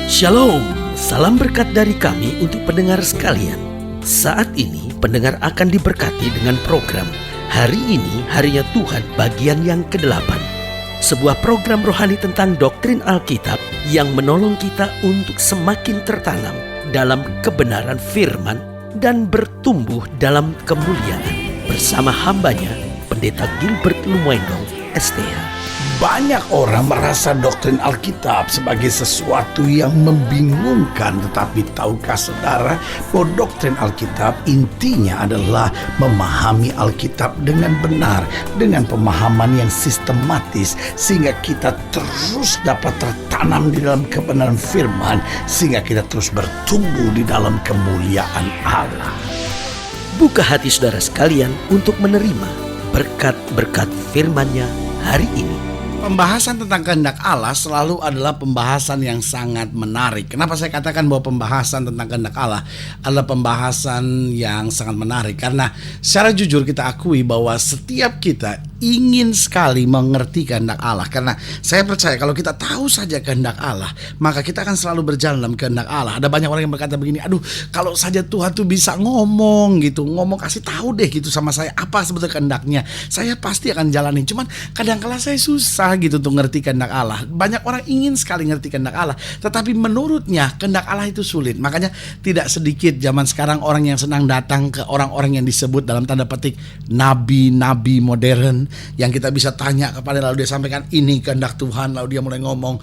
Shalom, salam berkat dari kami untuk pendengar sekalian. Saat ini pendengar akan diberkati dengan program Hari Ini Harinya Tuhan bagian yang ke-8. Sebuah program rohani tentang doktrin Alkitab yang menolong kita untuk semakin tertanam dalam kebenaran firman dan bertumbuh dalam kemuliaan. Bersama hambanya, Pendeta Gilbert Lumwendong, STH. Banyak orang merasa doktrin Alkitab sebagai sesuatu yang membingungkan. Tetapi tahukah saudara bahwa doktrin Alkitab intinya adalah memahami Alkitab dengan benar, dengan pemahaman yang sistematis, sehingga kita terus dapat tertanam di dalam kebenaran firman, sehingga kita terus bertumbuh di dalam kemuliaan Allah. Buka hati saudara sekalian untuk menerima berkat-berkat firman-Nya hari ini. Pembahasan tentang kehendak Allah selalu adalah pembahasan yang sangat menarik. Kenapa saya katakan bahwa pembahasan tentang kehendak Allah adalah pembahasan yang sangat menarik? Karena secara jujur kita akui bahwa setiap kita ingin sekali mengerti kehendak Allah. Karena saya percaya kalau kita tahu saja kehendak Allah, maka kita akan selalu berjalan dalam kehendak Allah. Ada banyak orang yang berkata begini, aduh kalau saja Tuhan tuh bisa ngomong gitu, ngomong kasih tahu deh gitu sama saya apa sebetulnya kehendaknya, saya pasti akan jalanin. Cuman kadang-kala saya susah gitu untuk ngerti kehendak Allah. Banyak orang ingin sekali ngerti kehendak Allah, tetapi menurutnya kehendak Allah itu sulit. Makanya tidak sedikit zaman sekarang orang yang senang datang ke orang-orang yang disebut dalam tanda petik nabi-nabi modern, yang kita bisa tanya kepada, lalu dia sampaikan ini kehendak Tuhan, lalu dia mulai ngomong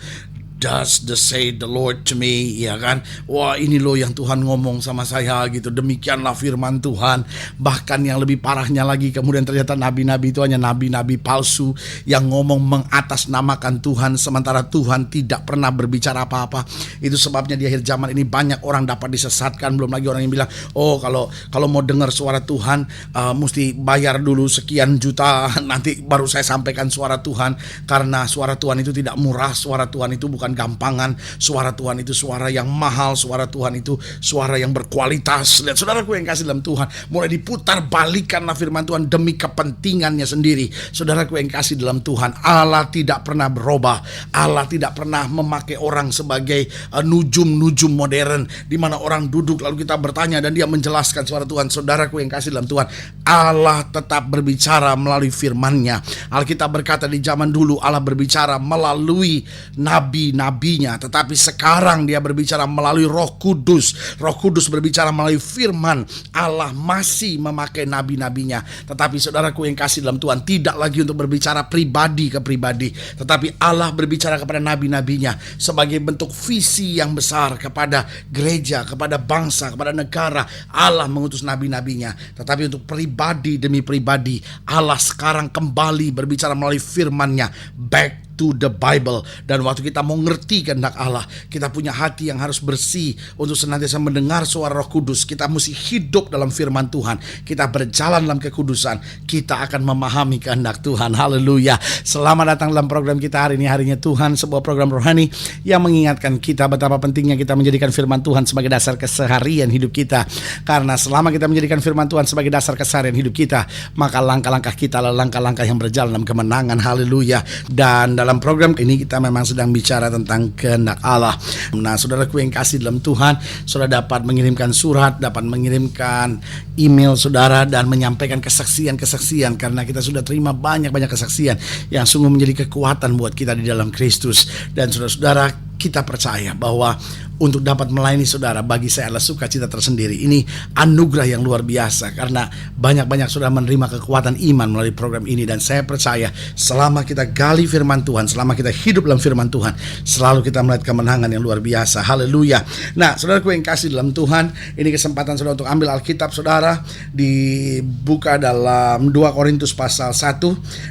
Does the say the Lord to me, ya kan? Wah ini loh yang Tuhan ngomong sama saya gitu. Demikianlah firman Tuhan. Bahkan yang lebih parahnya lagi, kemudian ternyata nabi-nabi itu hanya nabi-nabi palsu yang ngomong mengatasnamakan Tuhan, sementara Tuhan tidak pernah berbicara apa-apa. Itu sebabnya di akhir zaman ini banyak orang dapat disesatkan. Belum lagi orang yang bilang, oh kalau mau dengar suara Tuhan mesti bayar dulu sekian juta, nanti baru saya sampaikan suara Tuhan. Karena suara Tuhan itu tidak murah, suara Tuhan itu bukan gampangan, suara Tuhan itu suara yang mahal, suara Tuhan itu suara yang berkualitas. Lihat saudaraku yang kasih dalam Tuhan, mulai diputar balikanlah firman Tuhan demi kepentingannya sendiri. Saudaraku yang kasih dalam Tuhan, Allah tidak pernah berubah. Allah tidak pernah memakai orang sebagai nujum-nujum modern, di mana orang duduk lalu kita bertanya dan dia menjelaskan suara Tuhan. Saudaraku yang kasih dalam Tuhan, Allah tetap berbicara melalui firman-Nya. Alkitab berkata di zaman dulu Allah berbicara melalui nabinya, tetapi sekarang dia berbicara melalui Roh Kudus. Roh Kudus berbicara melalui firman. Allah masih memakai nabi-nabinya, tetapi saudaraku yang kasih dalam Tuhan, tidak lagi untuk berbicara pribadi ke pribadi, tetapi Allah berbicara kepada nabi-nabinya sebagai bentuk visi yang besar kepada gereja, kepada bangsa, kepada negara. Allah mengutus nabi-nabinya, tetapi untuk pribadi demi pribadi, Allah sekarang kembali berbicara melalui firman-Nya, back to the Bible. Dan waktu kita mau ngerti kehendak Allah, kita punya hati yang harus bersih untuk senantiasa mendengar suara Roh Kudus. Kita mesti hidup dalam firman Tuhan, kita berjalan dalam kekudusan, kita akan memahami kehendak Tuhan. Haleluya. Selamat datang dalam program kita hari ini, Harinya Tuhan, sebuah program rohani yang mengingatkan kita betapa pentingnya kita menjadikan firman Tuhan sebagai dasar keseharian hidup kita. Karena selama kita menjadikan firman Tuhan sebagai dasar keseharian hidup kita, maka langkah-langkah kita adalah langkah-langkah yang berjalan dalam kemenangan. Haleluya. Dan dalam program ini kita memang sedang bicara tentang kehendak Allah. Nah, saudaraku yang kasih dalam Tuhan, saudara dapat mengirimkan surat, dapat mengirimkan email saudara dan menyampaikan kesaksian-kesaksian, karena kita sudah terima banyak-banyak kesaksian yang sungguh menjadi kekuatan buat kita di dalam Kristus. Dan saudara-saudara, kita percaya bahwa untuk dapat melayani saudara, bagi saya adalah sukacita tersendiri. Ini anugerah yang luar biasa, karena banyak-banyak saudara menerima kekuatan iman melalui program ini. Dan saya percaya selama kita gali firman Tuhan, selama kita hidup dalam firman Tuhan, selalu kita melihat kemenangan yang luar biasa. Haleluya. Nah, saudaraku yang kasih dalam Tuhan, ini kesempatan saudara untuk ambil Alkitab saudara, dibuka dalam 2 Korintus pasal 1,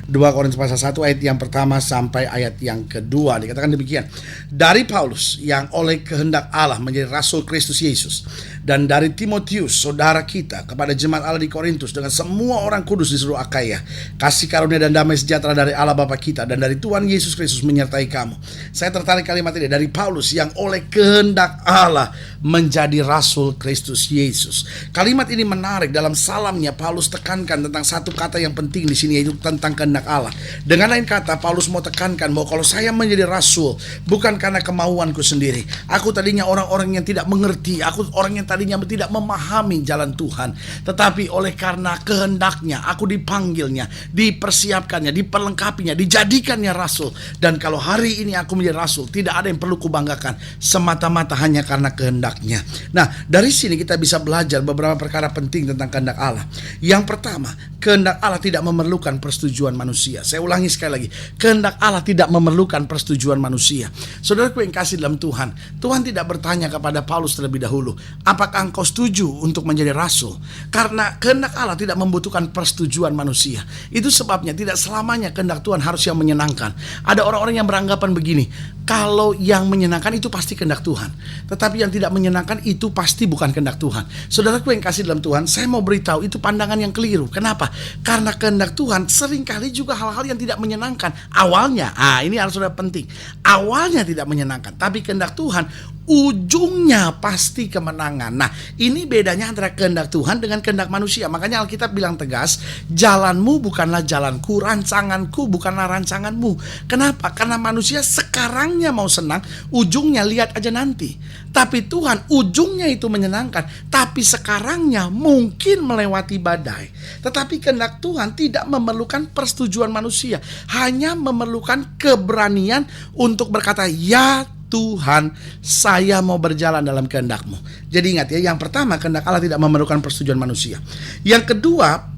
2 Korintus pasal 1 ayat yang pertama sampai ayat yang kedua. Dikatakan demikian, dari Paulus yang oleh kehendak Allah menjadi Rasul Kristus Yesus, Dan dari Timotius, saudara kita, kepada jemaat Allah di Korintus, dengan semua orang kudus di seluruh Akaya, kasih karunia dan damai sejahtera dari Allah Bapa kita dan dari Tuhan Yesus Kristus menyertai kamu. Saya tertarik kalimat ini dari Paulus yang oleh kehendak Allah menjadi rasul Kristus Yesus. Kalimat ini menarik. Dalam salamnya Paulus tekankan tentang satu kata yang penting di sini, yaitu tentang kehendak Allah. Dengan lain kata, Paulus mau tekankan bahwa kalau saya menjadi rasul bukan karena kemauanku sendiri. Aku tadinya orang-orang yang tidak mengerti, aku orang yang tadinya tidak memahami jalan Tuhan, tetapi oleh karena kehendaknya, aku dipanggilnya, dipersiapkannya, diperlengkapinya, dijadikannya rasul. Dan kalau hari ini aku menjadi rasul, tidak ada yang perlu kubanggakan, semata-mata hanya karena kehendaknya. Nah, dari sini kita bisa belajar beberapa perkara penting tentang kehendak Allah. Yang pertama, kehendak Allah tidak memerlukan persetujuan manusia. Saya ulangi sekali lagi, kehendak Allah tidak memerlukan persetujuan manusia. Saudaraku yang kasih dalam Tuhan, Tuhan tidak bertanya kepada Paulus terlebih dahulu, apakah engkau setuju untuk menjadi rasul? Karena kehendak Allah tidak membutuhkan persetujuan manusia. Itu sebabnya tidak selamanya kehendak Tuhan harus yang menyenangkan. Ada orang-orang yang beranggapan begini, kalau yang menyenangkan itu pasti kehendak Tuhan, tetapi yang tidak menyenangkan itu pasti bukan kehendak Tuhan. Saudaraku yang kasih dalam Tuhan, saya mau beritahu itu pandangan yang keliru. Kenapa? Karena kehendak Tuhan seringkali juga hal-hal yang tidak menyenangkan. Awalnya, ini harus sudah penting. Awalnya tidak menyenangkan, tapi kehendak Tuhan ujungnya pasti kemenangan. Nah, ini bedanya antara kehendak Tuhan dengan kehendak manusia. Makanya Alkitab bilang tegas, jalanmu bukanlah jalanku, rancanganku bukanlah rancanganmu. Kenapa? Karena manusia sekarangnya mau senang, ujungnya lihat aja nanti. Tapi Tuhan ujungnya itu menyenangkan, tapi sekarangnya mungkin melewati badai. Tetapi kehendak Tuhan tidak memerlukan persetujuan manusia, hanya memerlukan keberanian untuk berkata, ya Tuhan, saya mau berjalan dalam kehendak-Mu. Jadi ingat ya, yang pertama, kehendak Allah tidak memerlukan persetujuan manusia. Yang kedua,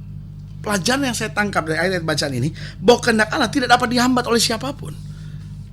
pelajaran yang saya tangkap dari ayat bacaan ini, bahwa kehendak Allah tidak dapat dihambat oleh siapapun.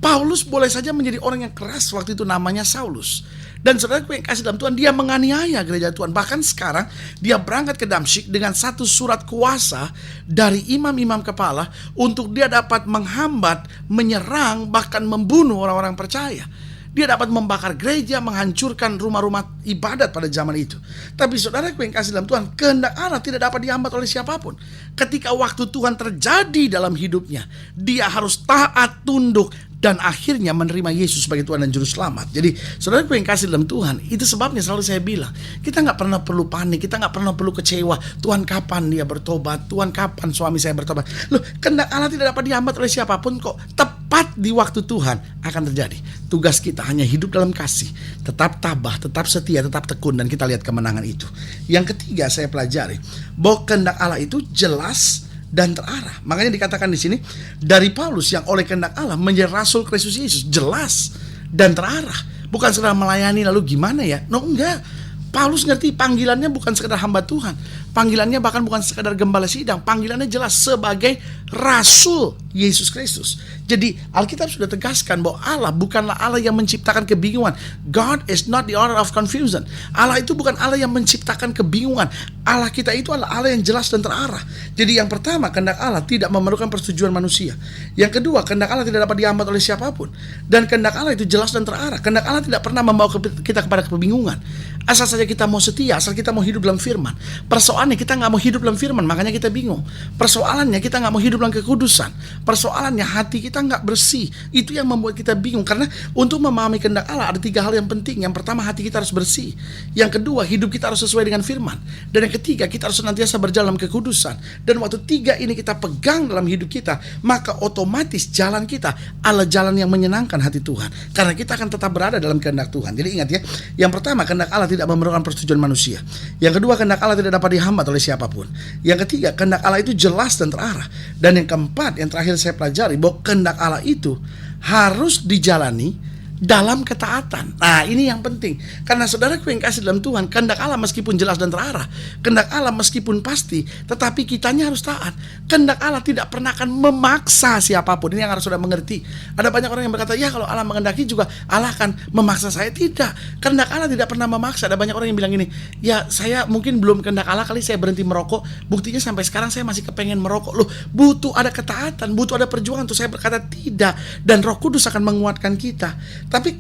Paulus boleh saja menjadi orang yang keras, waktu itu namanya Saulus. Dan saudaraku yang kasih dalam Tuhan, dia menganiaya gereja Tuhan. Bahkan sekarang dia berangkat ke Damsyik dengan satu surat kuasa dari imam-imam kepala untuk dia dapat menghambat, menyerang, bahkan membunuh orang-orang percaya. Dia dapat membakar gereja, menghancurkan rumah-rumah ibadat pada zaman itu. Tapi saudaraku yang kasih dalam Tuhan, kehendak Allah tidak dapat dihambat oleh siapapun. Ketika waktu Tuhan terjadi dalam hidupnya, dia harus taat, tunduk, dan akhirnya menerima Yesus sebagai Tuhan dan Juru Selamat. Jadi saudaraku yang kasih dalam Tuhan, itu sebabnya selalu saya bilang, kita gak pernah perlu panik, kita gak pernah perlu kecewa. Tuhan kapan dia bertobat? Tuhan kapan suami saya bertobat? Loh, kehendak Allah tidak dapat dihambat oleh siapapun kok. Tepat di waktu Tuhan akan terjadi. Tugas kita hanya hidup dalam kasih, tetap tabah, tetap setia, tetap tekun, dan kita lihat kemenangan itu. Yang ketiga saya pelajari, bahwa kehendak Allah itu jelas dan terarah. Makanya dikatakan di sini, dari Paulus yang oleh kehendak Allah menjadi rasul Kristus Yesus, jelas dan terarah. Bukan sekedar melayani lalu gimana ya? No, enggak. Paulus ngerti panggilannya bukan sekedar hamba Tuhan. Panggilannya bahkan bukan sekedar gembala sidang. Panggilannya jelas sebagai rasul Yesus Kristus. Jadi Alkitab sudah tegaskan bahwa Allah bukanlah Allah yang menciptakan kebingungan. God is not the author of confusion. Allah itu bukan Allah yang menciptakan kebingungan. Allah kita itu adalah Allah yang jelas dan terarah. Jadi yang pertama, kehendak Allah tidak memerlukan persetujuan manusia. Yang kedua, kehendak Allah tidak dapat dihambat oleh siapapun. Dan kehendak Allah itu jelas dan terarah. Kehendak Allah tidak pernah membawa kita kepada kebingungan. Asal saja kita mau setia, asal kita mau hidup dalam firman. Persoalannya kita gak mau hidup dalam firman, makanya kita bingung. Persoalannya kita gak mau hidup dalam kekudusan. Persoalannya hati kita gak bersih. Itu yang membuat kita bingung. Karena untuk memahami kehendak Allah ada 3 hal yang penting. Yang pertama, hati kita harus bersih. Yang kedua, hidup kita harus sesuai dengan firman. Dan yang ketiga, kita harus senantiasa berjalan dalam kekudusan. Dan waktu 3 ini kita pegang dalam hidup kita, maka otomatis jalan kita adalah jalan yang menyenangkan hati Tuhan. Karena kita akan tetap berada dalam kehendak Tuhan. Jadi ingat ya, yang pertama, kehendak Allah tidak memerlukan persetujuan manusia. Yang kedua, kehendak Allah tidak dapat dihambat oleh siapapun. Yang ketiga, kehendak Allah itu jelas dan terarah. Dan yang keempat, yang terakhir saya pelajari, bahwa kehendak Allah itu harus dijalani dalam ketaatan. Nah, ini yang penting. Karena saudaraku yang kasih dalam Tuhan, kehendak Allah meskipun jelas dan terarah, kehendak Allah meskipun pasti, tetapi kitanya harus taat. Kehendak Allah tidak pernah akan memaksa siapapun. Ini yang harus sudah mengerti. Ada banyak orang yang berkata, ya kalau Allah menghendaki juga Allah akan memaksa saya. Tidak. Kehendak Allah tidak pernah memaksa. Ada banyak orang yang bilang gini, ya saya mungkin belum kehendak Allah kali saya berhenti merokok. Buktinya sampai sekarang saya masih kepengen merokok. Loh, butuh ada ketaatan, butuh ada perjuangan. Untuk saya berkata tidak. Dan Roh Kudus akan menguatkan kita. Tapi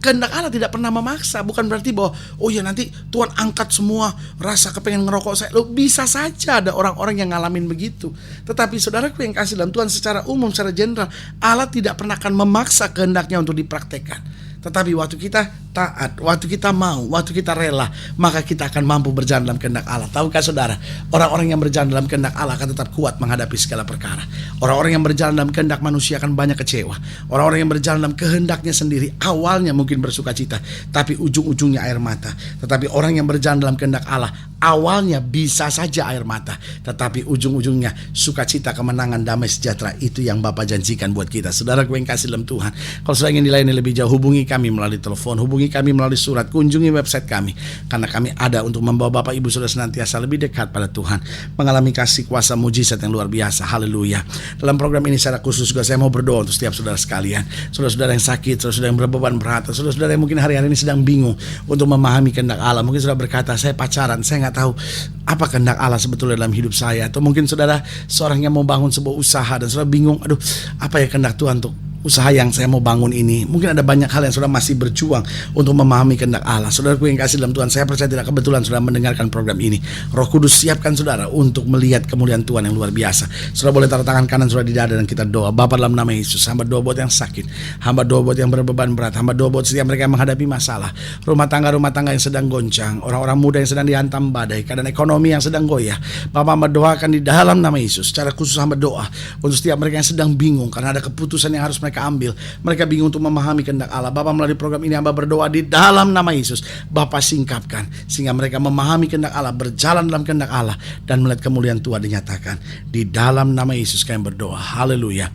Kehendak Allah tidak pernah memaksa. Bukan berarti bahwa oh ya nanti Tuhan angkat semua rasa kepengen ngerokok saya. Loh, bisa saja ada orang-orang yang ngalamin begitu. Tetapi saudaraku yang kasih dalam Tuhan, secara umum, secara general, Allah tidak pernah akan memaksa kehendaknya untuk dipraktekkan. Tetapi waktu kita taat, waktu kita mau, waktu kita rela, maka kita akan mampu berjalan dalam kehendak Allah. Tahukah saudara, orang-orang yang berjalan dalam kehendak Allah akan tetap kuat menghadapi segala perkara. Orang-orang yang berjalan dalam kehendak manusia akan banyak kecewa. Orang-orang yang berjalan dalam kehendaknya sendiri awalnya mungkin bersuka cita, tapi ujung-ujungnya air mata. Tetapi orang yang berjalan dalam kehendak Allah awalnya bisa saja air mata, tetapi ujung-ujungnya sukacita, kemenangan, damai sejahtera. Itu yang Bapa janjikan buat kita. Saudara gue yang kasih dalam Tuhan, kalau saudara ingin dilayani lebih jauh, hubungi kami melalui telepon, hubungi kami melalui surat, kunjungi website kami, karena kami ada untuk membawa Bapak Ibu Saudara senantiasa lebih dekat pada Tuhan, mengalami kasih kuasa mujizat yang luar biasa. Haleluya. Dalam program ini secara khusus juga saya mau berdoa untuk setiap saudara sekalian, saudara-saudara yang sakit, saudara-saudara yang berbeban berat, saudara-saudara yang mungkin hari-hari ini sedang bingung untuk memahami kehendak Allah. Mungkin saudara berkata, saya pacaran, saya nggak tahu apa kehendak Allah sebetulnya dalam hidup saya. Atau mungkin saudara seorang yang mau bangun sebuah usaha dan saudara bingung, aduh apa ya kehendak Tuhan untuk usaha yang saya mau bangun ini. Mungkin ada banyak hal yang saudara masih berjuang untuk memahami kehendak Allah. Saudaraku yang kasih dalam Tuhan, saya percaya tidak kebetulan saudara mendengarkan program ini. Roh Kudus siapkan saudara untuk melihat kemuliaan Tuhan yang luar biasa. Saudara boleh taruh tangan kanan saudara di dada dan kita doa. Bapa, dalam nama Yesus, hamba doa buat yang sakit, hamba doa buat yang berbeban berat, hamba doa buat setiap mereka yang menghadapi masalah, rumah tangga yang sedang goncang, orang-orang muda yang sedang dihantam badai, keadaan ekonomi yang sedang goyah. Bapa, hamba doakan di dalam nama Yesus. Secara khusus hamba doa untuk setiap mereka yang sedang bingung karena ada keputusan yang harus mereka ambil. Mereka bingung untuk memahami kehendak Allah. Bapak, melalui program ini hamba berdoa di dalam nama Yesus, Bapak singkapkan sehingga mereka memahami kehendak Allah, berjalan dalam kehendak Allah, dan melihat kemuliaan Tuhan dinyatakan. Di dalam nama Yesus kami berdoa. Haleluya.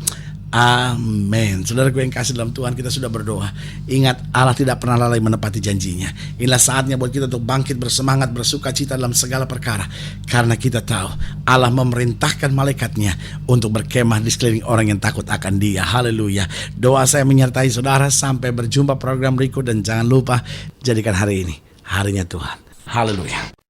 Amin. Saudaraku yang kasih dalam Tuhan, kita sudah berdoa. Ingat, Allah tidak pernah lalai menepati janjinya. Inilah saatnya buat kita untuk bangkit bersemangat, bersuka cita dalam segala perkara, karena kita tahu Allah memerintahkan malaikatnya untuk berkemah di sekeliling orang yang takut akan Dia. Haleluya. Doa saya menyertai saudara. Sampai berjumpa program berikut, dan jangan lupa jadikan hari ini harinya Tuhan. Haleluya.